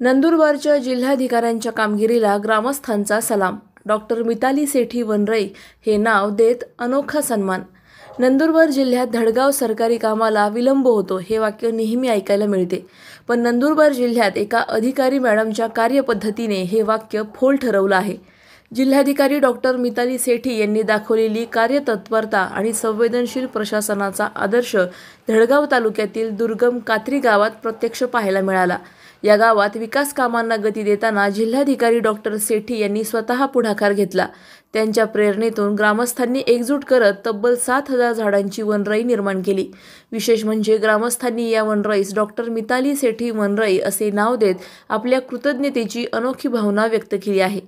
नंदुरबारच्या जिल्हाधिकाऱ्यांच्या कामगिरीला ग्रामस्थांचा सलाम। डॉक्टर मिताली सेठी वनरई हे नाव देत अनोखा सन्मान। नंदुरबार जिल्ह्यात धडगाव सरकारी कामाला विलंब होतो हे वाक्य नेहमी ऐकायला मिळते, पण नंदुरबार जिल्ह्यात एका अधिकारी मॅडमच्या कार्यपद्धतीने हे वाक्य फोल ठरवलं आहे। जिल्हाधिकारी डॉक्टर मिताली सेठी यांनी दाखवलेली कार्यतत्परता आणि संवेदनशील प्रशासनाचा आदर्श धडगाव तालुक्यातील दुर्गम कात्री गावात प्रत्यक्ष पाहायला मिळाला। या गावात विकास कामांना गती देताना जिल्हाधिकारी डॉक्टर सेठी यांनी स्वतः पुढाकार घेतला। त्यांच्या प्रेरणेतून ग्रामस्थांनी एकजूट करत तब्बल 7000 झाडांची वनराई निर्माण केली। विशेष म्हणजे ग्रामस्थांनी या वनराईस डॉक्टर मिताली सेठी वनराई असे नाव देत आपल्या कृतज्ञतेची अनोखी भावना व्यक्त केली आहे।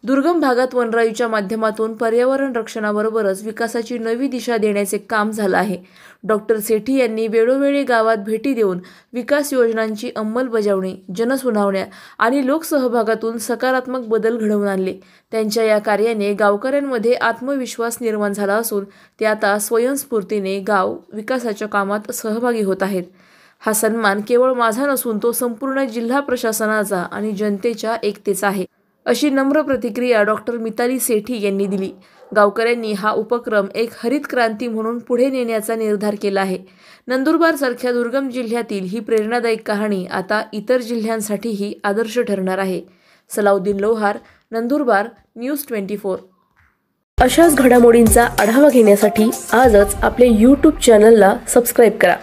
दुर्गम भागात वनराईच्या माध्यमातून पर्यावरण रक्षणाबरोबरच विकासाची नवी दिशा देण्याचे काम झालं आहे। डॉक्टर सेठी यांनी वेळोवेळी गावात भेटी देऊन विकास योजनांची अंमलबजावणी, जनसुनावण्या आणि लोकसहभागातून सकारात्मक बदल घडवून आणले। त्यांच्या या कार्याने गावकऱ्यांमध्ये आत्मविश्वास निर्माण झाला असून ते आता स्वयंस्फूर्तीने गाव विकासाच्या कामात सहभागी होत आहेत। हा सन्मान केवळ माझा नसून तो संपूर्ण जिल्हा प्रशासनाचा आणि जनतेच्या एकतेचा आहे, अशी नम्र प्रतिक्रिया डॉक्टर मिताली सेठी यांनी दिली। गावकऱ्यांनी हा उपक्रम एक हरित क्रांती म्हणून पुढे नेण्याचा निर्धार केला आहे। नंदुरबार सारख्या दुर्गम जिल्ह्यातील ही प्रेरणादायक कहाणी आता इतर जिल्ह्यांसाठीही आदर्श ठरणार आहे। सलाउद्दीन लोहार, नंदुरबार, न्यूज 24। अशाच घडामोडींचा आढावा घेण्यासाठी आजच आपल्या YouTube चॅनलला सबस्क्राईब करा।